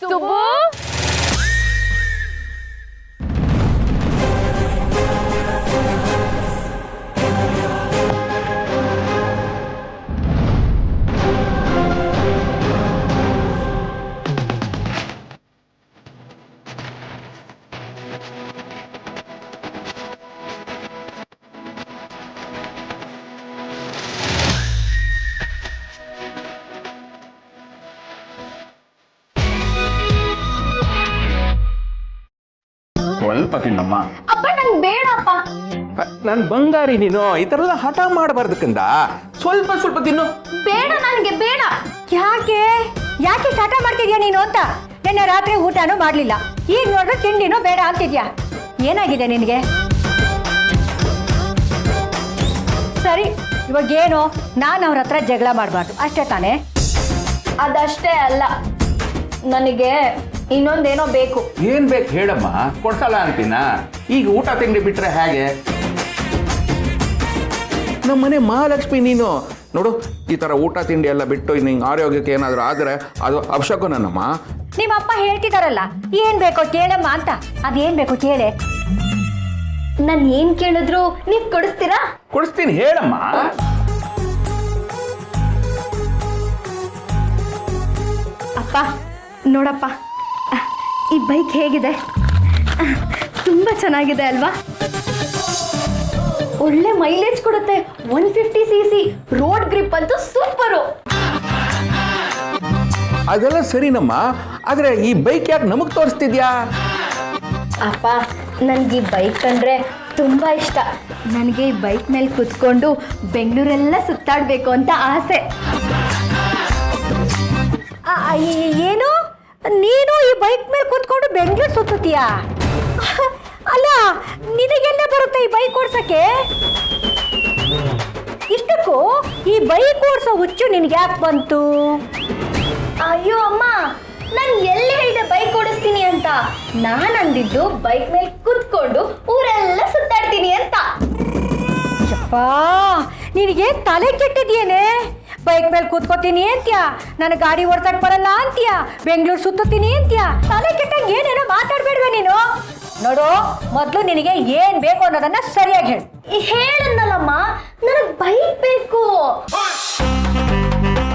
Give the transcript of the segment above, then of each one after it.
ಸುಬ್ಬು ಸ್ವಲ್ಪ ತಿನ್ನಮ್ಮ. ಅಪ್ಪ ನಂಗೆ ಬೇಡಪ್ಪ. ನನ್ ಬಂಗಾರಿ, ನೀನು ಈ ತರ ಎಲ್ಲ ಹಠ ಮಾಡಬಾರ್ದಕ್ಕಂದ. ಸ್ವಲ್ಪ ಸ್ವಲ್ಪ ತಿನ್ನು. ಬೇಡ, ನನಗೆ ಬೇಡ. ಯಾಕೆ ಯಾಕೆ ಹಠ ಮಾಡ್ತಿದ್ಯಾ ನೀನು ಅಂತ? ನಿನ್ನೆ ರಾತ್ರಿ ಊಟನೂ ಮಾಡ್ಲಿಲ್ಲ, ಈಗ ನೋಡ್ರೆ ತಿಂಡಿನೂ ಬೇಡ ಅಂತಿದ್ಯಾ. ಏನಾಗಿದೆ ನಿನಗೆ? ಸರಿ, ಇವಾಗ ಏನು, ನಾನು ಅವ್ರ ಹತ್ರ ಜಗಳ ಮಾಡಬಾರ್ದು ಅಷ್ಟೇ ತಾನೇ? ಅದಷ್ಟೇ ಅಲ್ಲ, ನನಗೆ ಇನ್ನೊಂದೇನೋ ಬೇಕು. ಏನ್ ಬೇಕು ಹೇಳಮ್ಮ, ಕೊಡ್ಸಲ್ಲ ಅಂತೀನ. ಈಗ ಊಟ ತಿಂಡಿ ಬಿಟ್ರೆ ಹೇಗೆ? ನಮ್ಮನೆ ಮಹಾಲಕ್ಷ್ಮಿ ನೀನು. ನೋಡು, ಈ ತರ ಊಟ ತಿಂಡಿ ಎಲ್ಲ ಬಿಟ್ಟು ನಿಂಗೆ ಆರೋಗ್ಯಕ್ಕೆ ಏನಾದರೂ ಆದ್ರೆ ಅದು ಅವಶ್ಯಕನಮ್ಮ. ನಿಮ್ಮಪ್ಪ ಹೇಳ್ತಿದಾರಲ್ಲ ಏನ್ ಬೇಕೋ ಕೇಳಮ್ಮ ಅಂತ. ಅದೇನ್ ಬೇಕು ಕೇಳೆ. ನಾನು ಏನ್ ಕೇಳಿದ್ರು ನೀವ್ ಕೊಡಿಸ್ತೀರಾ? ಕೊಡಿಸ್ತೀನಿ, ಹೇಳಮ್ಮ. ಅಪ್ಪ ನೋಡಪ್ಪ, ಈ ಬೈಕ್ ಹೇಗಿದೆ? ತುಂಬಾ ಚೆನ್ನಾಗಿದೆ ಅಲ್ವಾ? ಒಳ್ಳೆ ಮೈಲೇಜ್ ಕೊಡುತ್ತೆ. 150cc ರೋಡ್ ಗ್ರಿಪ್ ಅಂತೂ ಸೂಪರು. ಅದೆಲ್ಲ ಸರಿನಮ್ಮ, ಆದ್ರೆ ಈ ಬೈಕ್ ಯಾಕೆ ನಮಗ್ ತೋರಿಸ್ತಿದ್ಯಾ? ಅಪ್ಪ, ನನಗೆ ಈ ಬೈಕ್ ಅಂದ್ರೆ ತುಂಬಾ ಇಷ್ಟ. ನನಗೆ ಈ ಬೈಕ್ ಮೇಲೆ ಕುತ್ಕೊಂಡು ಬೆಂಗಳೂರೆಲ್ಲ ಸುತ್ತಾಡಬೇಕು ಅಂತ ಆಸೆ. ಏನು, ನೀನು ಈ ಬೈಕ್ ಮೇಲೆ ಕೂತ್ಕೊಂಡು ಬೆಂಗಳೂರು ಸುತ್ತೀಯಾ? ಅಲ್ಲ, ನಿನಗೆಲ್ಲ ಬರುತ್ತೆ ಈ ಬೈಕ್ ಓಡ್ಸಕ್ಕೆ? ಇಷ್ಟಕ್ಕೂ ಈ ಬೈಕ್ ಓಡಿಸೋ ಹುಚ್ಚು ನಿನಗೆ ಯಾಕೆ ಬಂತು? ಅಯ್ಯೋ ಅಮ್ಮ, ನಾನು ಎಲ್ಲಿ ಹೇಳಿದೆ ಬೈಕ್ ಓಡಿಸ್ತೀನಿ ಅಂತ? ನಾನು ಅಂದಿದ್ದು ಬೈಕ್ ಮೇಲೆ ಕುತ್ಕೊಂಡು ಊರೆಲ್ಲ ಸುತ್ತಾಡ್ತೀನಿ ಅಂತ. ಯಪ್ಪಾ, ನಿನಗೆ ತಲೆ ಕೆಟ್ಟಿದ್ಯೇನೆ? ಬೈಕ್ ಮೇಲೆ ಕೂತ್ಕೋತೀನಿ ಅಂತ್ಯ, ನನ್ನ ಗಾಡಿ ಓಡ್ಸಕ್ ಬರಲ್ಲ ಅಂತ್ಯ, ಬೆಂಗಳೂರು ಸುತ್ತೀನಿ ಅಂತ್ಯ. ತಲೆ ಕೆಟ್ಟಂಗೆ ಏನೇನೋ ಮಾತಾಡ್ಬೇಡ್ವೆ ನೀನು. ನೋಡು, ಮೊದಲು ನಿನಗೆ ಏನ್ ಬೇಕು ಅನ್ನೋದನ್ನ ಸರಿಯಾಗಿ ಹೇಳು. ಹೇಳನ್ನಲ್ಲಮ್ಮ, ನನಗೆ ಬೈಕ್ ಬೇಕು.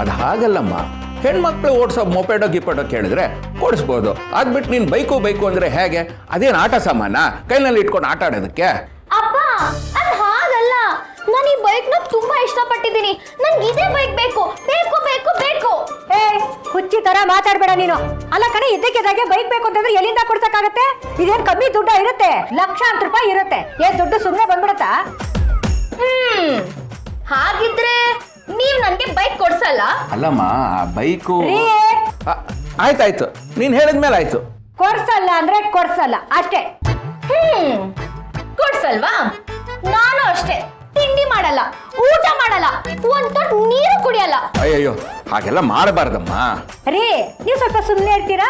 ಅದು ಹಾಗಲ್ಲಮ್ಮ. ಹೆಣ್ಮಕ್ಳು ಓಡಿಸೋ ಮೊಪೆಡೋ ಗಿಪೆಡೋ ಕೇಳಿದ್ರೆ ಓಡಿಸ್ಬೋದು. ಅದ್ಬಿಟ್ಟು ನೀನು ಬೇಕು ಅಂದ್ರೆ ಹೇಗೆ? ಅದೇನು ಆಟ ಸಾಮಾನ ಕೈನಲ್ಲಿ ಇಟ್ಕೊಂಡು ಆಟ ಆಡೋದಕ್ಕೆ? ಅಪ್ಪ, ಅದು ಹಾಗಲ್ಲ. ನಾನು ಈ ಬೈಕ್ನ ತುಂಬಾ ಇಷ್ಟಪಟ್ಟಿದ್ದೀನಿ. ನನ್ಗೆ ಇದೇ ಬೈಕ್ ಬೇಕು ಬೇಕು ಬೇಕು ಬೇಕು. ಏ, ಹುಚ್ಚಿ ತರ ಮಾತಾಡ್ಬೇಡ ನೀನು. ಅಲ್ಲ ಕಣೆ, ಇದ್ದಕ್ಕಿದ್ದಾಗೆ ಬೈಕ್ ಬೇಕು ಅಂತಂದ್ರೆ ಎಲ್ಲಿಂದ ಕೊಡ್ಸಕ್ಕಾಗತ್ತೆ? ಇದೇನ್ ಕಮ್ಮಿ ದುಡ್ಡ ಇರುತ್ತೆ? ಲಕ್ಷಾಂತರ ರೂಪಾಯಿ ಇರುತ್ತೆ. ಏನ್ ದುಡ್ಡು ಸುಮ್ಮನೆ ಬಂದ್ಬಿಡತ್ತಾ? ಹಾಗಿದ್ರೆ ನೀವ್ ನನ್ಗೆ ಬೈಕ್ ಕೊಡ್ಸಲ್ಲ? ಅಲ್ಲಮ್ಮ, ಆ ಬೈಕು ರೀ, ಆಯ್ತಾಯ್ತು, ನೀನ್ ಹೇಳಿದ್ಮೇಲೆ ಆಯ್ತು. ಕೊಡ್ಸಲ್ಲ ಅಂದ್ರೆ ಕೊಡ್ಸಲ್ಲ ಅಷ್ಟೇ. ಕೊಡ್ಸಲ್ವಾ? ನಾನು ಅಷ್ಟೇ. ತಿಂಡಿ ಮಾಡಲ್ಲ, ಊಟ ಮಾಡಲ್ಲ, ಒಂದ್ ತೊಟ್ಟು ನೀರು ಕುಡಿಯಲ್ಲ. ಅಯ್ಯಯ್ಯೋ, ಹಾಗೆಲ್ಲ ಮಾಡಬಾರ್ದಮ್ಮ. ರೀ, ನೀವು ಸ್ವಲ್ಪ ಸುಮ್ಮನೆ ಇರ್ತೀರಾ?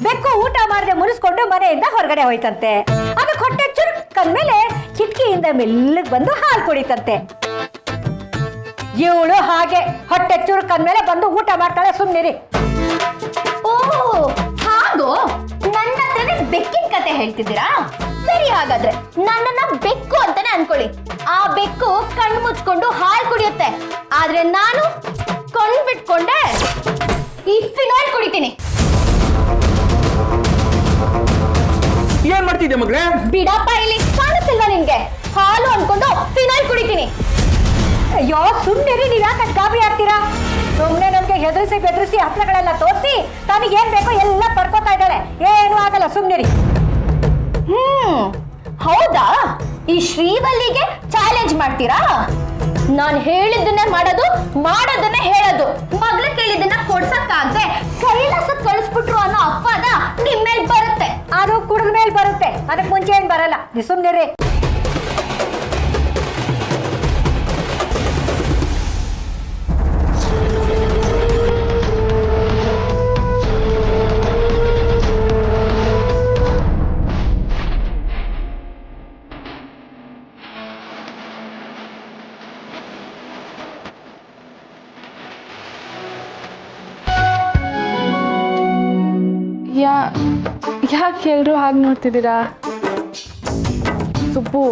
ಬೆಕ್ಕು ಊಟ ಮಾಡದೆ ಮುರಿಸ್ಕೊಂಡು ಮನೆಯಿಂದ ಹೊರಗಡೆ ಹೋಯ್ತಂತೆ. ಅದಕ್ಕೆ ಹೊಟ್ಟೆ ಚುರುಕಂದ್ಮೇಲೆ ಕಿಟಕಿಯಿಂದ ಮೆಲ್ಲಗ್ ಬಂದು ಹಾಲು ಕುಡಿತಂತೆ. ಇವಳು ಹಾಗೆ ಹೊಟ್ಟೆ ಚುರುಕಂದ್ಮೇಲೆ ಬಂದು ಊಟ ಮಾಡ್ತಾಳೆ. ಸುಮ್ಮನಿರಿ. ಓ, ಹಾಗೋ? ನನ್ನ ಹತ್ರನೇ ಬೆಕ್ಕಿನ ಕತೆ ಹೇಳ್ತಿದ್ದೀರಾ? ಸರಿ, ಹಾಗಾದ್ರೆ ನನ್ನನ್ನ ಬೆಕ್ಕು ಅಂತಾನೆ ಅನ್ಕೊಳ್ಳಿ. ಆ ಬೆಕ್ಕು ಕಣ್ಣು ಮುಚ್ಕೊಂಡು ಹಾಲು ಕುಡಿಯುತ್ತೆ, ಆದ್ರೆ ನಾನು ಕಣ್ಣು ಬಿಟ್ಕೊಂಡೆ ಈ ಫಿನಾಯ್ಲ್ ಕುಡಿತೀನಿ. ಏನ್ ಮಾಡ್ತಿದ್ದೆ ಮಗಳೇ? ಬಿಡಪ್ಪ, ಇಲ್ಲಿ ಕಾಣಿಸ್ತಿಲ್ವಾ ನಿನ್ಗೆ? ಹಾಲು ಅನ್ಕೊಂಡು ಫಿನಾಯ್ಲ್ ಕುಡಿತೀನಿ. ಅಯ್ಯೋ, ಸುಮ್ಮನಿರಿ. ನೀವು ಯಾಕೆ ಗಾಬರಿ ಆಗ್ತೀರಾ? ಸುಮ್ಮನೆ ನಮ್ಗೆ ಬೆದರಿಸಿ ಹತ್ರಗಳೆಲ್ಲ ತೋರಿಸಿ ತನಗೇನ್ ಬೇಕೋ ಎಲ್ಲ ಪಡ್ಕೋತಾ ಇದ್ದಾಳೆ. ಏನು ಆಗಲ್ಲ, ಸುಮ್ಮನಿರಿ. ಹೌದಾ? ಈ ಶ್ರೀವಲ್ಲಿಗೆ ಚಾಲೆಂಜ್ ಮಾಡ್ತೀರಾ? ನಾನು ಹೇಳಿದ್ದನ್ನೇ ಮಾಡೋದು, ಮಾಡೋದನ್ನೇ ಹೇಳೋದು. ಮಗ್ಳು ಕೇಳಿದ್ದನ್ನ ಕೊಡ್ಸಕ್ಕಾಗದೆ ಕೈಲಾಸ ಕಳಿಸ್ಬಿಟ್ರು ಅನ್ನೋ ಅಪವಾದ ನಿಮ್ ಮೇಲೆ ಬರುತ್ತೆ. ಅದು ಕುಡಿದ ಮೇಲೆ ಬರುತ್ತೆ, ಅದಕ್ಕೆ ಮುಂಚೆ ಏನ್ ಬರಲ್ಲ. ನೀವು ಸುಮ್ಮನಿರಿ. ಯಾಕೆ ಎಲ್ಲರೂ ಹಾಗೆ ನೋಡ್ತಿದ್ದೀರಾ? ಸುಬ್ಬು,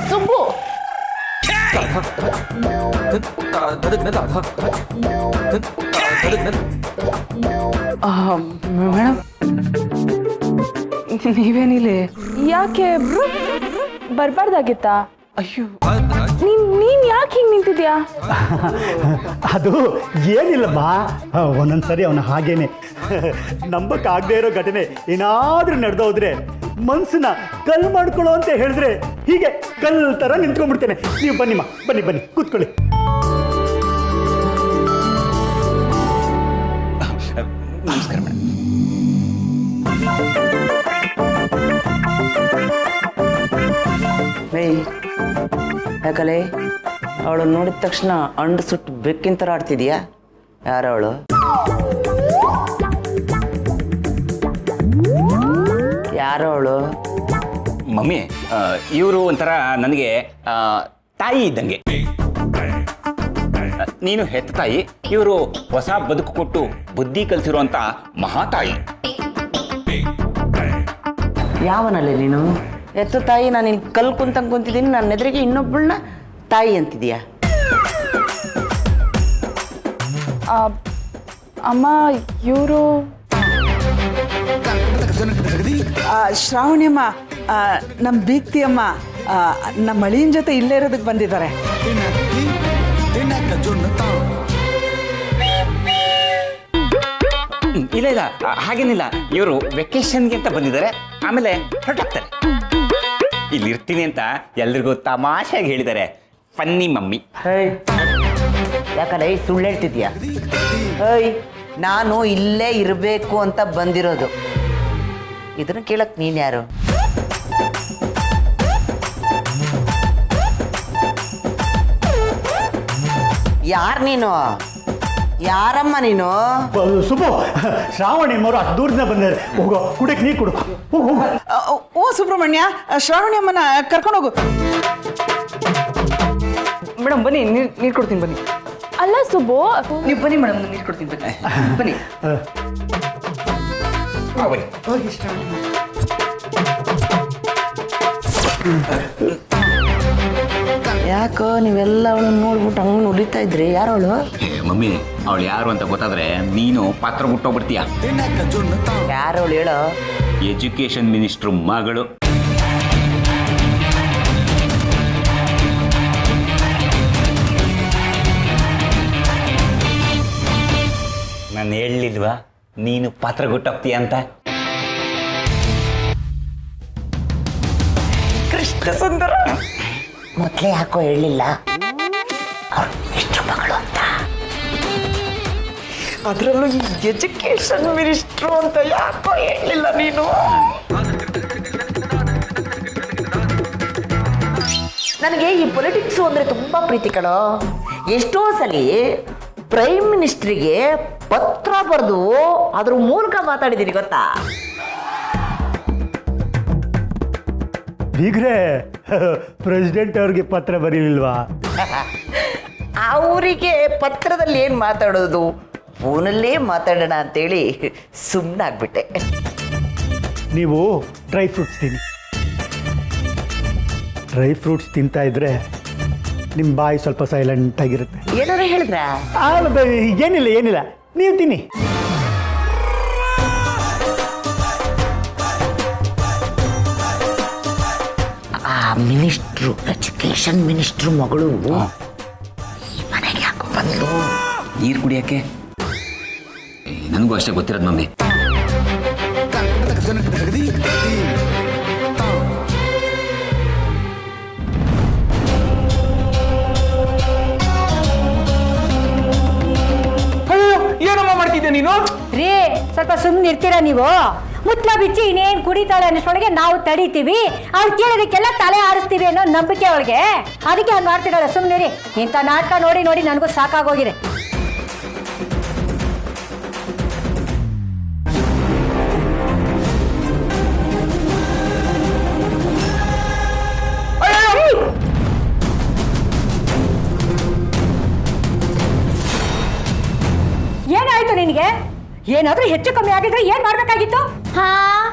ಸುಬ್ಬು, ಮೇಡಮ್, ನೀವೇನಿಲ್ಲಿ? ಯಾಕೆ ಬರ್ಬಾರ್ದಾಗಿತ್ತಾ? ಅಯ್ಯೋ, ನೀನ್ ಯಾಕೆ ಹಿಂಗೆ ನಿಂತಿದ್ಯಾ? ಅದು ಏನಿಲ್ಲಮ್ಮ, ಒಂದೊಂದ್ಸರಿ ಅವನು ಹಾಗೇನೆ ನಂಬಕ್ಕಾಗದೇ ಇರೋ ಘಟನೆ ಏನಾದ್ರೂ ನಡೆದೋದ್ರೆ ಮನ್ಸನ್ನ ಕಲ್ ಮಾಡ್ಕೊಳ್ಳೋ ಅಂತ ಹೇಳಿದ್ರೆ ಹೀಗೆ ಕಲ್ ಥರ ನಿಂತ್ಕೊಂಡ್ಬಿಡ್ತೇನೆ. ನೀವು ಬನ್ನಿಮ್ಮ, ಬನ್ನಿ ಬನ್ನಿ ಕೂತ್ಕೊಳ್ಳಿ. ನಮಸ್ಕಾರ ಮೇಡಮ್. ಏಯ್ ಯಾಕಲೆ ಅವಳು ನೋಡಿದ ತಕ್ಷಣ ಅಂಡು ಸುಟ್ಟು ಬೆಕ್ಕಿನ ಥರ ಆಡ್ತಿದ್ಯಾ? ಯಾರವಳು? ಯಾರವಳು? ಮಮ್ಮಿ, ಇವರು ಒಂಥರ ನನಗೆ ತಾಯಿ ಇದ್ದಂಗೆ. ನೀನು ಹೆತ್ತ ತಾಯಿ, ಇವರು ಹೊಸ ಬದುಕು ಕೊಟ್ಟು ಬುದ್ಧಿ ಕಲಿಸಿರುವಂತ ಮಹಾತಾಯಿ. ಯಾವನಲ್ಲೇ ನೀನು? ಎತ್ತು ತಾಯಿ, ನಾನು ಇಲ್ಲಿ ಕಲ್ ಕುಂತಂಗೆ ಕುಂತಿದ್ದೀನಿ, ನನ್ನ ಎದುರಿಗೆ ಇನ್ನೊಬ್ಬಳನ್ನ ತಾಯಿ ಅಂತಿದ್ಯಾ? ಅಮ್ಮ, ಇವರು ಶ್ರಾವಣಿಯಮ್ಮ, ನಮ್ಮ ಬೀಗ್ತಿ ಅಮ್ಮ ನಮ್ಮ ಅಳಿಯನ ಜೊತೆ ಇಲ್ಲೇ ಇರೋದಕ್ಕೆ ಬಂದಿದ್ದಾರೆ. ಇಲ್ಲ ಇಲ್ಲ, ಹಾಗೇನಿಲ್ಲ. ಇವರು ವೆಕೇಶನ್ಗೆ ಅಂತ ಬಂದಿದ್ದಾರೆ, ಆಮೇಲೆ ಹೊರಟಾಗ್ತಾರೆ. ಇಲ್ಲಿ ಇರ್ತೀನಿ ಅಂತ ಎಲ್ರಿಗೂ ತಮಾಷೆಯಾಗಿ ಹೇಳಿದ್ದಾರೆ. Funny mummy. ಹೇಯ್, ಯಾಕಂದ್ರೆ ಸುಳ್ಳು ಹೇಳ್ತಿದ್ಯಾ? ಹೇಯ್, ನಾನು ಇಲ್ಲೇ ಇರಬೇಕು ಅಂತ ಬಂದಿರೋದು. ಇದನ್ನ ಕೇಳಕ್ ನೀನು ಯಾರು? ಯಾರು ನೀನು? ಯಾರಮ್ಮ ನೀನು? ಸುಬ್ಬು, ಶ್ರಾವಣಿ ಮರು ಅಷ್ಟು ದೂರದಿಂದ ಬಂದಿದ್ದಾರೆ. ಹೋಗೋ, ಕುಡಿಯಕ್ಕೆ ನೀರು ಕೊಡು. ಹೋಗು ಹೋಗು. ಓ ಸುಬ್ರಹ್ಮಣ್ಯ, ಶ್ರಾವಣಿಯಮ್ಮನ ಕರ್ಕೊಂಡೋಗು. ಮೇಡಮ್ ಬನ್ನಿ, ನೀರು ಕೊಡ್ತೀನಿ ಬನ್ನಿ. ಅಲ್ಲ ಸುಬ್ಬು, ನೀವು ಬನ್ನಿ ಮೇಡಮ್, ನೀರು ಕೊಡ್ತೀನಿ ಬನ್ನಿ. ಬನ್ನಿ. ಯಾಕೋ ನೀವೆಲ್ಲ ಅವಳನ್ನ ನೋಡ್ಬಿಟ್ಟು ಹಂಗೆ ನುಲಿತಾ ಇದ್ರಿ? ಯಾರವಳು? ಮಮ್ಮಿ, ಅವಳು ಯಾರು ಅಂತ ಗೊತ್ತಾದ್ರೆ ನೀನು ಪಾತ್ರ ಬಿಟ್ಟೋಗ್ಬಿಡ್ತೀಯ. ಯಾರವಳು ಹೇಳೋ? ಎಜುಕೇಶನ್ ಮಿನಿಸ್ಟ್ರು ಮಗಳು. ನಾನು ಹೇಳಲಿಲ್ವಾ ನೀನು ಪಾತ್ರ ಗುಟ್ಟೋಗ್ತೀಯ ಅಂತ? ಕೃಷ್ಣ ಸುಂದರ ಮೊದಲೇ ಯಾಕೋ ಹೇಳಲಿಲ್ಲ ಎಷ್ಟು ಮಗಳು ಅಂತ? ಅದರಲ್ಲೂ ಎಜುಕೇಶನ್ ಮಿನಿಸ್ಟ್ರು ಅಂತ ಯಾಕೋ ಹೇಳಲಿಲ್ಲ ನೀನು? ನನಗೆ ಈ ಪೊಲಿಟಿಕ್ಸು ಅಂದರೆ ತುಂಬ ಪ್ರೀತಿ ಕಣೋ. ಎಷ್ಟೋ ಸಲ ಪ್ರೈಮ್ ಮಿನಿಸ್ಟ್ರಿಗೆ ಪತ್ರ ಬರೆದು ಅದ್ರ ಮೂಲಕ ಮಾತಾಡಿದ್ದೀನಿ, ಗೊತ್ತಾ? ಬೀಗ್ರೆ, ಪ್ರೆಸಿಡೆಂಟ್ ಅವ್ರಿಗೆ ಪತ್ರ ಬರೀಲಿಲ್ವಾ? ಅವರಿಗೆ ಪತ್ರದಲ್ಲಿ ಏನು ಮಾತಾಡೋದು, ಫೋನಲ್ಲೇ ಮಾತಾಡೋಣ ಅಂತೇಳಿ ಸುಮ್ಮನಾಗ್ಬಿಟ್ಟೆ. ನೀವು ಡ್ರೈ ಫ್ರೂಟ್ಸ್ ತಿನ್ನಿ. ಡ್ರೈ ಫ್ರೂಟ್ಸ್ ತಿಂತಾ ಇದ್ರೆ ನಿಮ್ಮ ಬಾಯಿ ಸ್ವಲ್ಪ ಸೈಲೆಂಟ್ ಆಗಿರುತ್ತೆ. ಏನಾರು ಹೇಳಿದ್ರ? ಏನಿಲ್ಲ ಏನಿಲ್ಲ, ನೀವು ತಿನ್ನಿ. ಆ ಮಿನಿಸ್ಟ್ರು, ಎಜುಕೇಶನ್ ಮಿನಿಸ್ಟ್ರು ಮಗಳು ಈ ಮನೆಗೆ ಯಾಕೋ ಬಂದು? ನೀರು ಕುಡಿಯೋಕ್ಕೆ ನನಗೂ ಅಷ್ಟೇ ಗೊತ್ತಿರೋದು ಮಮ್ಮಿ. ಏನಮ್ಮ ಮಾಡ್ತಿದ್ದೆ ನೀನು? ರೀ, ಸ್ವಲ್ಪ ಸುಮ್ಮನೆ ಇರ್ತೀರಾ ನೀವು? ಮುತ್ಲ ಬಿಚ್ಚಿ ಇನ್ನೇನು ಕುಡಿತಾಳೆ ಅನ್ನೋಷ್ಟೊಳಗೆ ನಾವು ತಡಿತೀವಿ, ಅವ್ಳು ಕೇಳೋದಕ್ಕೆಲ್ಲ ತಲೆ ಆರಿಸ್ತೀವಿ ಅನ್ನೋ ನಂಬಿಕೆ ಅವಳಿಗೆ. ಅದಕ್ಕೆ ಹಂಗೆ ಮಾಡ್ತಿದ್ದಾಳೆ. ಸುಮ್ಮನೆ ರೀ, ಇಂಥ ನಾಟಕ ನೋಡಿ ನೋಡಿ ನನಗೂ ಸಾಕಾಗೋಗಿದೆ. ಏನಾದ್ರೂ ಹೆಚ್ಚು ಕಮ್ಮಿ ಆಗಿದ್ರೆ ಏನ್ ಮಾಡ್ಬೇಕಾಗಿತ್ತು? ಹಾ,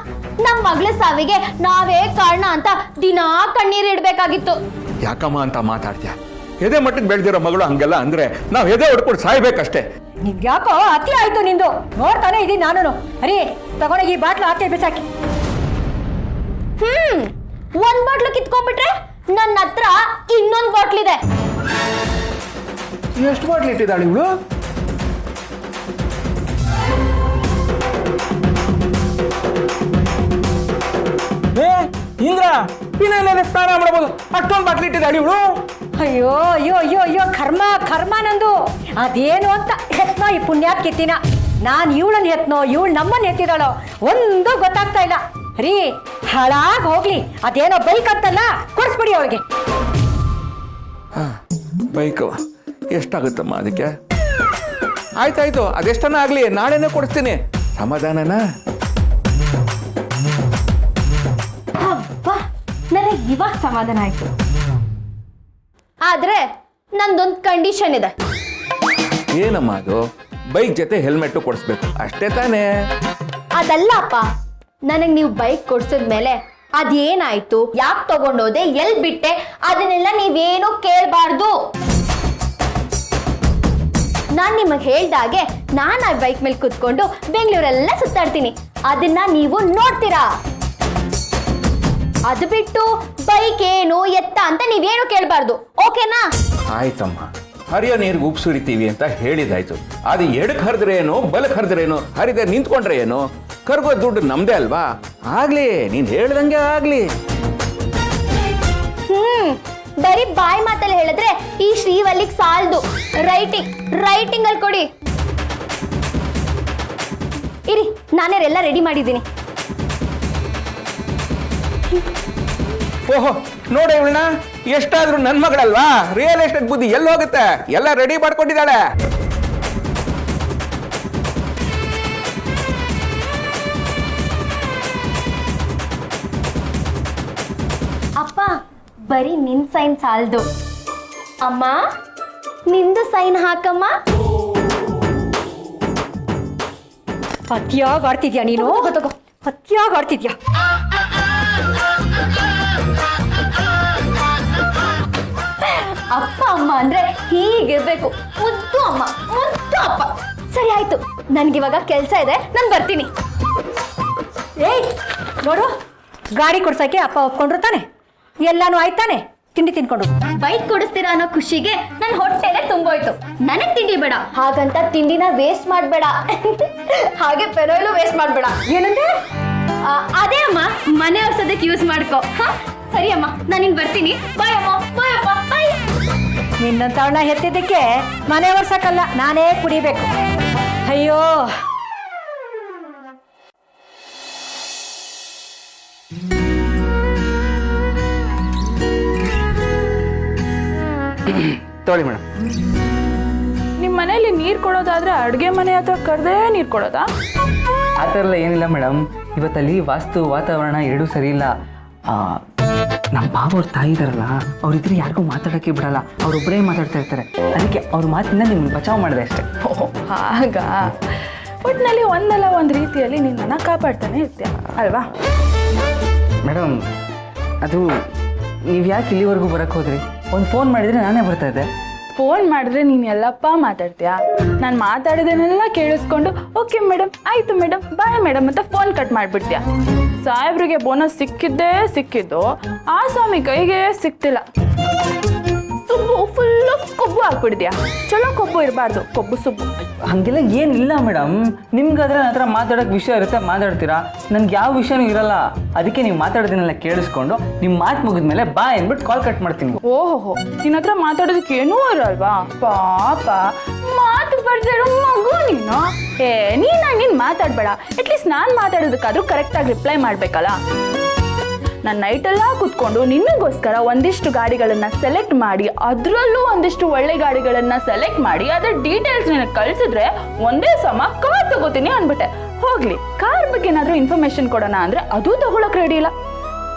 ನಮ್ ಮಗಳ ಸಾವಿಗೆ ನಾವೇ ಕಾರಣ ಅಂತ ದಿನಾ ಕಣ್ಣೀರ್ ಇಡ್ಬೇಕಾಗಿತ್ತು. ಯಾಕಮ್ಮ ಅಂತ ಮಾತಾಡ್ತೀಯ? ಎದೆ ಮಟ್ಟಿಗೆ ಬೆಳೆದಿರೋ ಮಗಳು ಹಂಗೆಲ್ಲ ಅಂದ್ರೆ ನಾವು ಎದೆ ಹೊಡ್ಕೊಂಡು ಸಾಯ್ಬೇಕಷ್ಟೇ. ನಿಮ್ಗೆ ಯಾಕೋ ಅತಿ ಆಯ್ತು ನಿಂದು. ನೋಡ್ತಾನೆ ಇದೀನಿ ನಾನು. ಅರಿ ತಗೊಂಡೋಗಿ ಈ ಬಾಟ್ಲು ಆಚೆ ಬಿಸಾಕಿ. ಒಂದ್ ಬಾಟ್ಲು ಕಿತ್ಕೊಂಡ್ಬಿಟ್ರೆ ನನ್ನ ಹತ್ರ ಇನ್ನೊಂದ್ ಬಾಟ್ಲ್ ಇದೆ. ಎಷ್ಟು ಬಾಟ್ಲ್ ಇಟ್ಟಿದ್ದಾಳೆ ಇವಳು? ಇಂದ್ರ ಪಿನಲ್ಲಿ ಸ್ನಾನ ಮಾಡಬಹುದು, ಅಷ್ಟೊಂದು ಬಾಟ್ಲ್ ಇಟ್ಟಿದ್ದಾಳೆ ಇವಳು. ಅಯ್ಯೋ ಅಯ್ಯೋ ಅಯ್ಯೋ ಅಯ್ಯೋ ಕರ್ಮ ನಂದು. ಅದೇನು ಅಂತ ಹೆತ್ನೋ ಈ ಪುಣ್ಯಾತ್ಕಿತ್ತಿನ. ನಾನು ಇವಳನ್ನ ಹೆತ್ನೋ ಇವಳು ನಮ್ಮನ್ನ ಎತ್ತಿದಾಳೋ ಒಂದು ಗೊತ್ತಾಗ್ತಾ ಇಲ್ಲ. ರೀ ಹಾಳಾಗ್ ಹೋಗ್ಲಿ, ಅದೇನೋ ಬೈಕ್ ಅಂತಲ್ಲ, ಕೊಡಿಸ್ಬಿಡಿ ಅವಳಿಗೆ. ಬೈಕು ಎಷ್ಟಾಗುತ್ತಮ್ಮ ಅದಕ್ಕೆ? ಆಯ್ತಾಯ್ತು, ಅದೆಷ್ಟನ ಆಗ್ಲಿ, ನಾಳೆನೇ ಕೊಡಿಸ್ತೀನಿ. ಸಮಾಧಾನನಾ? ಅಬ್ಬಾ, ನನಗೆ ಇವಾಗ ಸಮಾಧಾನ ಆಯ್ತು. ಆದ್ರೆ ನಂದೊಂದು ಕಂಡೀಷನ್ ಇದೆ. ಏನಮ್ಮ ಅದು? ಬೈಕ್ ಜೊತೆ ಹೆಲ್ಮೆಟ್ ಕೊಡಿಸ್ಬೇಕು ಅಷ್ಟೇ ತಾನೇ? ಅದಲ್ಲ ಅಪ್ಪ, ನನಗೆ ನೀವು ಬೈಕ್ ಕೊಡ್ಸಿದ್ಮೇಲೆ ಅದೇನಾಯ್ತು, ಯಾಕೆ ತಗೊಂಡೋದೆ, ಎಲ್ ಬಿಟ್ಟೆ, ಅದನ್ನೆಲ್ಲ ನೀವೇನು ಕೇಳಬಾರ್ದು. ನಾನ್ ನಿಮಗೆ ಹೇಳ್ದಾಗೆ ನಾನು ಆ ಬೈಕ್ ಮೇಲೆ ಕುತ್ಕೊಂಡು ಬೆಂಗಳೂರೆಲ್ಲ ಸುತ್ತಾಡ್ತೀನಿ. ಅದನ್ನ ನೀವು ನೋಡ್ತೀರಾ. ಅದು ಬಿಟ್ಟು ಬೈಕ್ ಏನು ಎತ್ತ ಅಂತ ನೀವೇನು ಕೇಳಬಾರ್ದು. ಓಕೆನಾ? ಆಯ್ತಮ್ಮ, ಹರಿಯೋ ನೀರಿಗೆ ಉಪ್ಪು ಸುರಿತೀವಿ ಅಂತ ಹೇಳಿದಾಯ್ತು. ಅದು ಎಡಕ್ ಹರಿದ್ರೆ ಏನು, ಬಲಕ್ ಹರಿದ್ರೆ ಏನು, ಹರಿದೆ ನಿಂತ್ಕೊಂಡ್ರೆ ಏನು? ಕರ್ಗೋ ದುಡ್ಡು ನಮ್ದೇ ಅಲ್ವಾ? ಆಗ್ಲಿ, ನೀನ್ ಹೇಳ್ದಂಗೆ ಆಗ್ಲಿ. ಬರೀ ಬಾಯಿ ಮಾತಲ್ಲಿ ಹೇಳಿದ್ರೆ ಈ ಶ್ರೀವಲ್ಲಿಗೆ ಸಾಲ್ದು. ರೈಟಿಂಗ್ ಅಲ್ಲಿ ಕೊಡಿ. ಇರಿ, ನಾನೇ ಎಲ್ಲ ರೆಡಿ ಮಾಡಿದ್ದೀನಿ. ಓಹೋ, ನೋಡ ಇವಳನ್ನ, ಎಷ್ಟಾದ್ರೂ ನನ್ ಮಗಳಲ್ವಾ? ರಿಯಲ್ ಎಸ್ಟೇಟ್ ಬುದ್ಧಿ ಎಲ್ಲಿ ಹೋಗುತ್ತೆ? ಎಲ್ಲ ರೆಡಿ ಮಾಡ್ಕೊಂಡಿದ್ದಾಳೆ. ಅಪ್ಪ, ಬರೀ ನಿನ್ ಸೈನ್ ಸಾಲ್ದು. ಅಮ್ಮ, ನಿಂದು ಸೈನ್ ಹಾಕಮ್ಮ. ಅತ್ಯಾಗ ಆಡ್ತಿದ್ಯಾ ನೀನು? ತಗೋ. ಅತ್ಯಾಗ ಆಡ್ತಿದ್ಯಾ? ಅಪ್ಪ ಅಮ್ಮ ಅಂದ್ರೆ ಹೀಗಿರ್ಬೇಕು. ಮುದ್ದು ಅಮ್ಮ, ಮುದ್ದು ಅಪ್ಪ. ಸರಿ ಆಯ್ತು, ನನ್ಗಿವಾಗ ಕೆಲ್ಸ ಇದೆ, ನಾನು ಬರ್ತೀನಿ. ಏಯ್ ನೋಡು, ಗಾಡಿ ಕೊಡ್ಸಕ್ಕೆ ಅಪ್ಪ ಒಪ್ಕೊಂಡ್ರು ತಾನೆ? ಎಲ್ಲಾನು ಆಯ್ತಾನೆ? ತಿಂಡಿ ತಿನ್ಕೊಂಡು ಬೈಕ್ ಕೊಡಿಸ್ತೀರಾ ಅನ್ನೋ ಖುಷಿಗೆ ನನ್ನ ಹೊಟ್ಟೆನೆ ತುಂಬೋಯ್ತು. ನನಗ್ ತಿಂಡಿ ಬೇಡ, ಹಾಗಂತ ತಿಂಡಿನ ವೇಸ್ಟ್ ಮಾಡ್ಬೇಡ. ಹಾಗೆ ಪೆರೋಲು ವೇಸ್ಟ್ ಮಾಡ್ಬೇಡ. ಏನಂದ್ರೆ? ಅದೇ ಅಮ್ಮ, ಮನೆ ಒರ್ಸೋದಕ್ಕೆ ಯೂಸ್ ಮಾಡ್ಕೋ. ಸರಿ ಅಮ್ಮ, ನಾನಿನ್ ಬರ್ತೀನಿ. ಬಾಯ್ ಅಮ್ಮ, ಬಾಯ್ ಅಪ್ಪ, ಬಾಯ್. ನಿನ್ನಂತವನ್ನ ಹೆತ್ತಿದ್ದಕ್ಕೆ ಮನೆ ಒರ್ಸಕ್ಕಲ್ಲ, ನಾನೇ ಕುಡಿಬೇಕು. ಅಯ್ಯೋ, ತೊಗೊಳ್ಳಿ ಮೇಡಮ್. ನಿಮ್ಮ ಮನೇಲಿ ನೀರು ಕೊಡೋದಾದ್ರೆ ಅಡುಗೆ ಮನೆ ಹತ್ರ ಕರೆದೇ ನೀರು ಕೊಡೋದಾ? ಆ ಥರ ಎಲ್ಲ ಏನಿಲ್ಲ ಮೇಡಮ್. ಇವತ್ತಲ್ಲಿ ವಾಸ್ತು ವಾತಾವರಣ ಎರಡೂ ಸರಿ ಇಲ್ಲ. ನಮ್ಮ ಬಾಬು ಅವ್ರ ತಾಯಿ ಇದಾರಲ್ಲ, ಅವ್ರಿದ್ರೆ ಯಾರಿಗೂ ಮಾತಾಡೋಕ್ಕೆ ಬಿಡಲ್ಲ, ಅವರೊಬ್ಬರೇ ಮಾತಾಡ್ತಾ ಇರ್ತಾರೆ. ಅದಕ್ಕೆ ಅವ್ರ ಮಾತಿಂದ ನಿಮ್ಗೆ ಬಚಾವ್ ಮಾಡಿದೆ ಅಷ್ಟೇ. ಆಗ ಒಟ್ಟಿನಲ್ಲಿ ಒಂದಲ್ಲ ಒಂದು ರೀತಿಯಲ್ಲಿ ನಿನ್ನನ್ನು ಕಾಪಾಡ್ತಾನೆ ಇರ್ತೀಯ ಅಲ್ವಾ? ಮೇಡಮ್, ಅದು ನೀವು ಯಾಕೆ ಇಲ್ಲಿವರೆಗೂ ಬರೋಕ್ಕೆ ಹೋದ್ರಿ? ಒಂದು ಫೋನ್ ಮಾಡಿದರೆ ನಾನೇ ಬರ್ತಾ ಇದ್ದೆ. ಫೋನ್ ಮಾಡಿದ್ರೆ ನೀನು ಎಲ್ಲಪ್ಪ ಮಾತಾಡ್ತೀಯಾ? ನಾನು ಮಾತಾಡಿದನ್ನೆಲ್ಲ ಕೇಳಿಸ್ಕೊಂಡು ಓಕೆ ಮೇಡಮ್, ಆಯಿತು ಮೇಡಮ್, ಬಾಯ್ ಮೇಡಮ್ ಅಂತ ಫೋನ್ ಕಟ್ ಮಾಡಿಬಿಡ್ತೀಯ. ಸಾಹೇಬ್ರಿಗೆ ಬೋನಸ್ ಸಿಕ್ಕಿದ್ದು ಆ ಸ್ವಾಮಿ ಕೈಗೆ ಸಿಕ್ತಿಲ್ಲ. ಸುಬ್ಬು ಫುಲ್ಲು ಕೊಬ್ಬು ಹಾಕ್ಬಿಡ್ತೀಯ. ಚಲೋ ಕೊಬ್ಬು ಇರಬಾರ್ದು, ಕೊಬ್ಬು ಸುಬ್ಬು. ಹಾಗೆಲ್ಲ ಏನಿಲ್ಲ ಮೇಡಮ್. ನಿಮ್ಗಾದ್ರೆ ನನ್ನ ಹತ್ರ ಮಾತಾಡೋಕ್ಕೆ ವಿಷಯ ಇರುತ್ತೆ, ಮಾತಾಡ್ತೀರಾ. ನನ್ಗೆ ಯಾವ ವಿಷಯನೂ ಇರಲ್ಲ. ಅದಕ್ಕೆ ನೀವು ಮಾತಾಡೋದನ್ನೆಲ್ಲ ಕೇಳಿಸ್ಕೊಂಡು ನಿಮ್ಮ ಮಾತು ಮುಗಿದ್ಮೇಲೆ ಬಾ ಅಂದ್ಬಿಟ್ಟು ಕಾಲ್ ಕಟ್ ಮಾಡ್ತೀನಿ. ಓಹೋ, ನಿನ್ನ ಹತ್ರ ಮಾತಾಡೋದಕ್ಕೆ ಏನೂ ಇರಲ್ವಾ? ಪಾಪ, ಮಾತು ಬರ್ದಿರೋ ಮಗು ನೀನು. ನೀನು ಮಾತಾಡಬೇಡ, ಅಟ್ಲೀಸ್ಟ್ ನಾನು ಮಾತಾಡೋದಕ್ಕಾದ್ರೂ ಕರೆಕ್ಟಾಗಿ ರಿಪ್ಲೈ ಮಾಡಬೇಕಲ್ಲ. ನಾನು ನೈಟೆಲ್ಲ ಕೂತ್ಕೊಂಡು ನಿನ್ನಗೋಸ್ಕರ ಒಂದಿಷ್ಟು ಗಾಡಿಗಳನ್ನು ಸೆಲೆಕ್ಟ್ ಮಾಡಿ, ಅದರಲ್ಲೂ ಒಂದಿಷ್ಟು ಒಳ್ಳೆ ಗಾಡಿಗಳನ್ನು ಸೆಲೆಕ್ಟ್ ಮಾಡಿ ಅದರ ಡೀಟೇಲ್ಸ್ ನಿನಗೆ ಕಳಿಸಿದ್ರೆ ಒಂದೇ ಸಮ ಕಾರ್ ತಗೋತೀನಿ ಅಂದ್ಬಿಟ್ಟೆ. ಹೋಗ್ಲಿ, ಕಾರ್ ಬಗ್ಗೆ ಏನಾದರೂ ಇನ್ಫಾರ್ಮೇಶನ್ ಕೊಡೋಣ ಅಂದರೆ ಅದು ತಗೊಳಕ್ ರೆಡಿ ಇಲ್ಲ.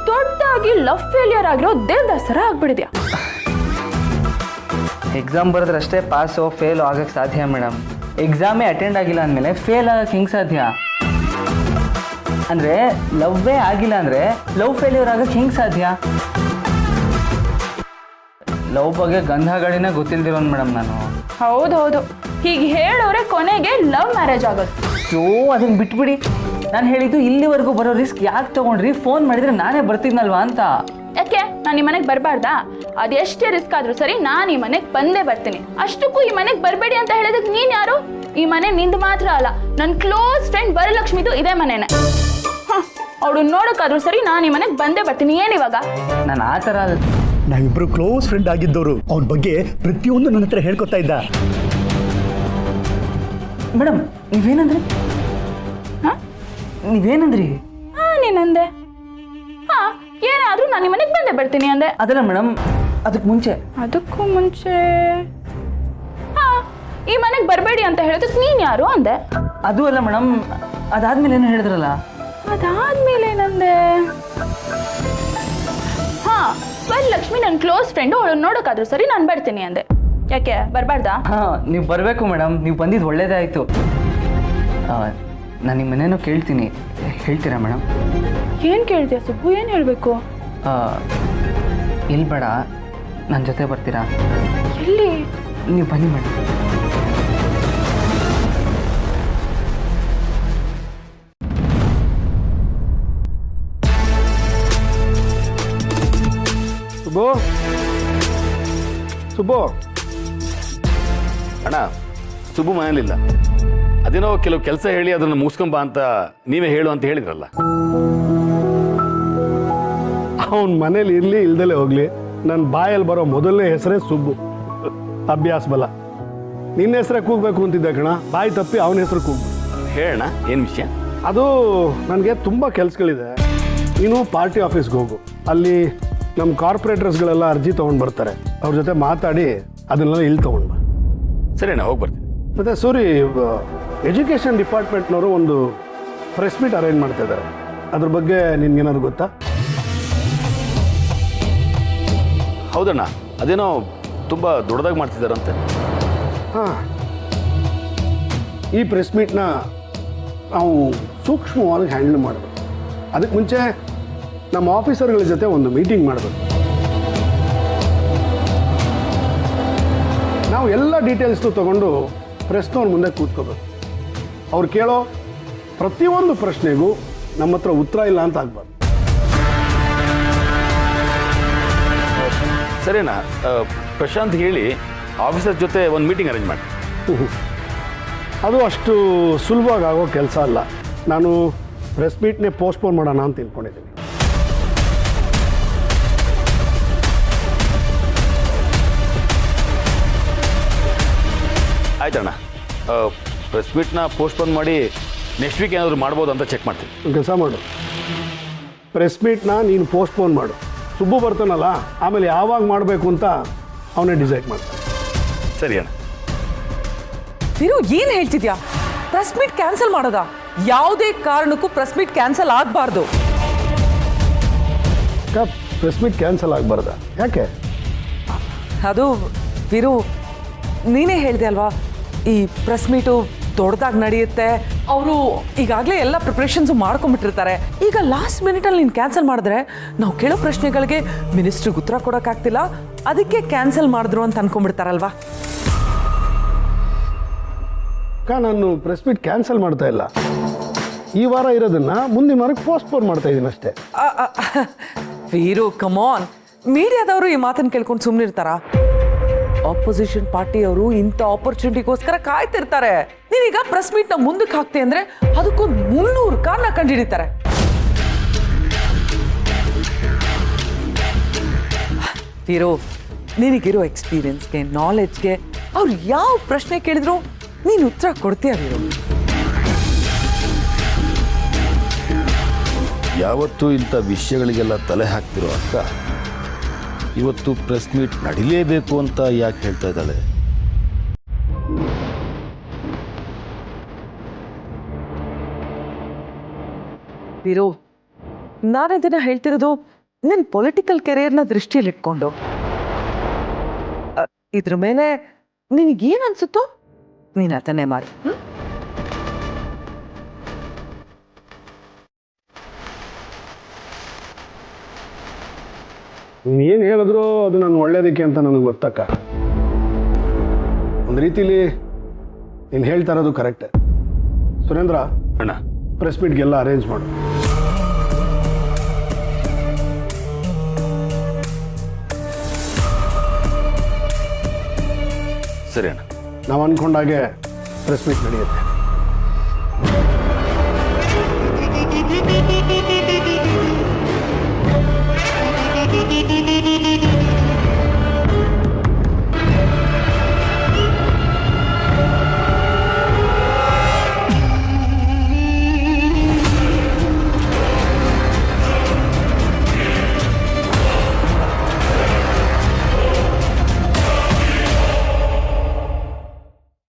ದೊಡ್ಡದಾಗಿ ಲವ್ ಫೇಲಿಯರ್ ಆಗಿರೋ ದೇವದಾಸರ ಆಗ್ಬಿಡಿದ್ಯಾ. ಎಕ್ಸಾಮ್ ಬರೆದ್ರಷ್ಟೇ ಪಾಸು ಫೇಲು ಆಗಕ್ಕೆ ಸಾಧ್ಯ ಮೇಡಮ್. ಎಕ್ಸಾಮೇ ಅಟೆಂಡ್ ಆಗಿಲ್ಲ ಅಂದಮೇಲೆ ಫೇಲ್ ಆಗಕ್ಕೆ ಹೆಂಗೆ ಸಾಧ್ಯ? ಅಂದರೆ ಲವ್ವೇ ಆಗಿಲ್ಲ ಅಂದರೆ ಲವ್ ಫೇಲ್ಯೂರ್ ಆಗಕ್ಕೆ ಹೆಂಗೆ ಸಾಧ್ಯ? ಲವ್ ಬಗ್ಗೆ ಗಂಧ ಗಾಳಿನೇ ಗೊತ್ತಿಲ್ದಿರೋನು ಮೇಡಮ್ ನಾನು. ಹೌದೌದು, ಹೀಗೆ ಹೇಳೋರೆ ಕೊನೆಗೆ ಲವ್ ಮ್ಯಾರೇಜ್ ಆಗೋದು. ಸೊ ಅದನ್ನು ಬಿಟ್ಬಿಡಿ. ನಾನು ಹೇಳಿದ್ದು ಇಲ್ಲಿವರೆಗೂ ಬರೋ ರಿಸ್ಕ್ ಯಾಕೆ ತೊಗೊಂಡ್ರಿ? ಫೋನ್ ಮಾಡಿದರೆ ನಾನೇ ಬರ್ತಿದ್ನಲ್ವಾ ಅಂತ. ಯಾಕೆ ನಾನು ಈ ಮನೆಗೆ ಬರಬಾರ್ದಾ? ಅದೆಷ್ಟೇ ರಿಸ್ಕ್ ಆದರೂ ಸರಿ ನಾನು ಈ ಮನೆಗೆ ಬಂದೇ ಬರ್ತೀನಿ. ಅಷ್ಟಕ್ಕೂ ಈ ಮನೆಗೆ ಬರಬೇಡಿ ಅಂತ ಹೇಳಿದಕ್ಕೆ ನೀನು ಯಾರು? ಈ ಮನೆ ನಿಂದು ಮಾತ್ರ ಅಲ್ಲ, ನನ್ನ ಕ್ಲೋಸ್ ಫ್ರೆಂಡ್ ವರಲಕ್ಷ್ಮಿದು ಇದೇ ಮನೆನೇ. ಅವಳು ನೋಡೋಕ್ಕಾದ್ರೂ ಸರಿ ನಾನು ಈ ಮನೆಗೆ ಬಂದೇ ಬರ್ತೀನಿ. ಏನಿವಾಗ? ನಾನು ಆ ಥರ ನಾವಿಬ್ರು ಕ್ಲೋಸ್ ಫ್ರೆಂಡ್ ಆಗಿದ್ದವರು. ಅವನ ಬಗ್ಗೆ ಪ್ರತಿಯೊಂದು ನನ್ನ ಹತ್ರ ಹೇಳ್ಕೊತಾ ಇದ್ದ. ಮೇಡಮ್ ನೀವೇನಂದ್ರಿ? ನೀವೇನಂದ್ರಿ? ನೀನಂದೆ ಏನಾದ್ರೂ ನಾನು ಈ ಮನೆಗೆ ಬಂದೇ ಬರ್ತೀನಿ ಅಂದೆ. ಅದಲ್ಲ ಮೇಡಮ್, ಅದಕ್ಕೂ ಮುಂಚೆ ಈ ಮನೆಗೆ ಬರಬೇಡಿ ಅಂತ ಹೇಳಿದಕ್ಕೆ ನೀನು ಯಾರು ಅಂದೆ. ಅದು ಅಲ್ಲ ಮೇಡಮ್, ಅದಾದ್ಮೇಲೆ ಏನು ಹೇಳಿದ್ರಲ್ಲ? ಅದಾದ್ಮೇಲೆ ಏನಂದೆ? ವರಲಕ್ಷ್ಮಿ ನನ್ನ ಕ್ಲೋಸ್ ಫ್ರೆಂಡು, ಅವಳು ನೋಡೋಕ್ಕಾದ್ರೂ ಸರಿ ನಾನು ಬರ್ತೀನಿ ಅಂದೆ. ಯಾಕೆ ಬರಬಾರ್ದಾ? ನೀವು ಬರಬೇಕು ಮೇಡಮ್. ನೀವು ಬಂದಿದ್ದು ಒಳ್ಳೇದೇ ಆಯಿತು. ನಾನು ನಿಮ್ಮ ಮನೇನೂ ಕೇಳ್ತೀನಿ, ಹೇಳ್ತೀರಾ ಮೇಡಮ್? ಏನು ಕೇಳ್ತೀಯ ಸುಬ್ಬು? ಏನು ಹೇಳಬೇಕು? ಇಲ್ಲಿ ಬೇಡ, ನನ್ನ ಜೊತೆ ಬರ್ತೀರಾ? ಎಲ್ಲಿ? ನೀವು ಬನ್ನಿ ಮೇಡಮ್. ಸುಬ್ಬು ಅಣ್ಣ, ಸುಬ್ಬು ಮನೇಲಿಲ್ಲ. ಅದೇನೋ ಕೆಲವು ಕೆಲಸ ಹೇಳಿ ಅದನ್ನು ಮುಗಿಸ್ಕೊಂಬ ಅಂತ ನೀವೇ ಹೇಳು ಅಂತ ಹೇಳಿದ್ರಲ್ಲ. ಅವನ ಮನೇಲಿ ಇರಲಿ ಇಲ್ದಲೇ ಹೋಗ್ಲಿ, ನನ್ನ ಬಾಯಲ್ಲಿ ಬರೋ ಮೊದಲನೇ ಹೆಸರೇ ಸುಬ್ಬು. ಅಭ್ಯಾಸ ಬಲ. ನಿನ್ನ ಹೆಸರೇ ಕೂಗಬೇಕು ಅಂತಿದ್ದೆ ಕಣ, ಬಾಯಿ ತಪ್ಪಿ ಅವನ ಹೆಸರು ಕೂಗ್ಬೇಕು. ಹೇಳಣ್ಣ, ಏನು ವಿಷಯ? ಅದು ನನಗೆ ತುಂಬ ಕೆಲಸಗಳಿದೆ. ನೀನು ಪಾರ್ಟಿ ಆಫೀಸ್ಗೆ ಹೋಗು. ಅಲ್ಲಿ ನಮ್ಮ ಕಾರ್ಪೊರೇಟರ್ಸ್ಗಳೆಲ್ಲ ಅರ್ಜಿ ತೊಗೊಂಡು ಬರ್ತಾರೆ. ಅವ್ರ ಜೊತೆ ಮಾತಾಡಿ ಅದನ್ನೆಲ್ಲ ಇಲ್ಲಿ ತೊಗೊಂಡು ಬಾ. ಸರಿ ಅಣ್ಣ, ಹೋಗಿ ಬರ್ತೀನಿ. ಮತ್ತು ಸೂರಿ, ಎಜುಕೇಷನ್ ಡಿಪಾರ್ಟ್ಮೆಂಟ್ನವರು ಒಂದು ಪ್ರೆಸ್ ಮೀಟ್ ಅರೇಂಜ್ ಮಾಡ್ತಾ ಇದ್ದಾರೆ. ಅದ್ರ ಬಗ್ಗೆ ನಿನ್ಗೇನಾದ್ರು ಗೊತ್ತಾ? ಹೌದಣ್ಣ, ಅದೇನೋ ತುಂಬ ದೊಡ್ಡದಾಗಿ ಮಾಡ್ತಿದ್ದಾರಂತೆ. ಹಾಂ, ಈ ಪ್ರೆಸ್ ಮೀಟ್ನ ನಾವು ಸೂಕ್ಷ್ಮವಾಗಿ ಹ್ಯಾಂಡಲ್ ಮಾಡಬೇಕು. ಅದಕ್ಕೆ ಮುಂಚೆ ನಮ್ಮ ಆಫೀಸರ್ಗಳ ಜೊತೆ ಒಂದು ಮೀಟಿಂಗ್ ಮಾಡಬೇಕು. ನಾವು ಎಲ್ಲ ಡೀಟೇಲ್ಸ್ನು ತೊಗೊಂಡು ಪ್ರೆಸ್ನವ್ರ ಮುಂದೆ ಕೂತ್ಕೋಬೇಕು. ಅವ್ರು ಕೇಳೋ ಪ್ರತಿಯೊಂದು ಪ್ರಶ್ನೆಗೂ ನಮ್ಮ ಹತ್ರ ಉತ್ತರ ಇಲ್ಲ ಅಂತ ಆಗ್ಬಾರ್ದು. ಸರಿನಾ? ಪ್ರಶಾಂತ್ ಹೇಳಿ ಆಫೀಸರ್ ಜೊತೆ ಒಂದು ಮೀಟಿಂಗ್ ಅರೇಂಜ್ ಮಾಡಿ. ಅದು ಅಷ್ಟು ಸುಲಭವಾಗಿ ಆಗೋ ಕೆಲಸ ಅಲ್ಲ. ನಾನು ಪ್ರೆಸ್ ಮೀಟ್ನೇ ಪೋಸ್ಟ್ಪೋನ್ ಮಾಡೋಣ ಅಂತ ತಿಳ್ಕೊಂಡಿದ್ದೀನಿ. ಆಯ್ತಣ್ಣ, ಪ್ರೆಸ್ ಮೀಟ್ನ ಪೋಸ್ಟ್ಪೋನ್ ಮಾಡಿ ನೆಕ್ಸ್ಟ್ ವೀಕ್ ಏನಾದರೂ ಮಾಡ್ಬೋದು ಅಂತ ಚೆಕ್ ಮಾಡ್ತೀನಿ. ಕೆಲಸ ಮಾಡು, ಪ್ರೆಸ್ ಮೀಟ್ನ ನೀನು ಪೋಸ್ಟ್ಪೋನ್ ಮಾಡು. ಸುಬ್ಬು ಬರ್ತಾನಲ್ಲ, ಆಮೇಲೆ ಯಾವಾಗ ಮಾಡಬೇಕು ಅಂತ ಅವನೇ ಡಿಸೈಡ್ ಮಾಡ್ತಾನೆ. ಸರಿ ಅಣ್ಣ. ನೀನು ಏನು ಹೇಳ್ತಿದ್ಯಾ? ಪ್ರೆಸ್ ಮೀಟ್ ಕ್ಯಾನ್ಸಲ್ ಮಾಡೋದಾ? ಯಾವುದೇ ಕಾರಣಕ್ಕೂ ಪ್ರೆಸ್ ಮೀಟ್ ಕ್ಯಾನ್ಸಲ್ ಆಗಬಾರ್ದು. ಪ್ರೆಸ್ ಮೀಟ್ ಕ್ಯಾನ್ಸಲ್ ಆಗಬಾರ್ದ? ಯಾಕೆ? ಅದು ವೀರು, ನೀನೇ ಹೇಳಿದೆ ಅಲ್ವಾ, ಈ ಪ್ರೆಸ್ ಮೀಟು ದೊಡ್ಡದಾಗಿ ನಡೆಯುತ್ತೆ. ಅವರು ಈಗಾಗಲೇ ಎಲ್ಲ ಪ್ರಿಪ್ರೇಷನ್ಸು ಮಾಡ್ಕೊಂಬಿಟ್ಟಿರ್ತಾರೆ. ಈಗ ಲಾಸ್ಟ್ ಮಿನಿಟಲ್ಲಿ ನೀನು ಕ್ಯಾನ್ಸಲ್ ಮಾಡಿದ್ರೆ ನಾವು ಕೇಳೋ ಪ್ರಶ್ನೆಗಳಿಗೆ ಮಿನಿಸ್ಟ್ರಿಗೆ ಉತ್ತರ ಕೊಡೋಕ್ಕಾಗ್ತಿಲ್ಲ. ಅದಕ್ಕೆ ಕ್ಯಾನ್ಸಲ್ ಮಾಡಿದ್ರು ಅಂತ ಅನ್ಕೊಂಡ್ಬಿಡ್ತಾರಲ್ವಾ? ನಾನು ಪ್ರೆಸ್ ಮೀಟ್ ಕ್ಯಾನ್ಸಲ್ ಮಾಡ್ತಾ ಇಲ್ಲ. ಈ ವಾರ ಇರೋದನ್ನ ಮುಂದಿನ ವಾರಕ್ಕೆ ಪೋಸ್ಟ್ಪೋನ್ ಮಾಡ್ತಾ ಇದ್ದೀನಿ ಅಷ್ಟೇ. ವೀರು, ಕಮಾನ್, ಮೀಡಿಯಾದವರು ಈ ಮಾತನ್ನು ಕೇಳ್ಕೊಂಡು ಸುಮ್ಮನಿರ್ತಾರ? ಆಪೋಸಿಷನ್ ಪಾರ್ಟಿಯವರು ಇಂಥ ಆಪರ್ಚುನಿಟಿಗೋಸ್ಕರ ಕಾಯ್ತಿರ್ತಾರೆ. ನೀನೀಗ ಪ್ರೆಸ್ ಮೀಟ್ನ ಮುಂದಕ್ಕೆ ಹಾಕ್ತೆ ಅಂದರೆ ಅದಕ್ಕೊಂದು 300 ಕಾರಣ ಕಂಡುಹಿಡಿತಾರೆ. ವೀರು, ನಿನಗಿರೋ ಎಕ್ಸ್ಪೀರಿಯನ್ಸ್ಗೆ, ನಾಲೆಡ್ಜ್ಗೆ ಅವ್ರು ಯಾವ ಪ್ರಶ್ನೆ ಕೇಳಿದ್ರು ನೀನು ಉತ್ತರ ಕೊಡ್ತೀಯ ವೀರು. ಯಾವತ್ತೂ ಇಂಥ ವಿಷಯಗಳಿಗೆಲ್ಲ ತಲೆ ಹಾಕ್ತಿರೋ ಅಕ್ಕ ಇವತ್ತು ಪ್ರೆಸ್ ಮೀಟ್ ನಡಿಲೇಬೇಕು ಅಂತ ಯಾಕೆ ಹೇಳ್ತಾ ಇದ್ದಾಳೆ? ವೀರು, ನಾನಿದನ್ನ ಹೇಳ್ತಿರೋದು ನನ್ನ ಪೊಲಿಟಿಕಲ್ ಕೆರಿಯರ್ನ ದೃಷ್ಟಿಯಲ್ಲಿಟ್ಕೊಂಡು. ಇದ್ರ ಮೇಲೆ ನಿನಗೇನು ಅನ್ಸುತ್ತೋ ನೀನು ಅದನ್ನೇ ಮಾಡಿ. ಏನು ಹೇಳಿದ್ರು ಅದು ನಾನು ಒಳ್ಳೇದಕ್ಕೆ ಅಂತ ನನಗೆ ಗೊತ್ತಕ್ಕ. ಒಂದು ರೀತಿಲಿ ನೀನು ಹೇಳ್ತಾ ಇರೋದು ಕರೆಕ್ಟೇ. ಸುರೇಂದ್ರ ಅಣ್ಣ, ಪ್ರೆಸ್ ಮೀಟ್ಗೆಲ್ಲ ಅರೇಂಜ್ ಮಾಡು. ಸರಿ ಅಣ್ಣ. ನಾವು ಅಂದ್ಕೊಂಡಾಗೆ ಪ್ರೆಸ್ ಮೀಟ್ ನಡೆಯುತ್ತೆ. Thank you.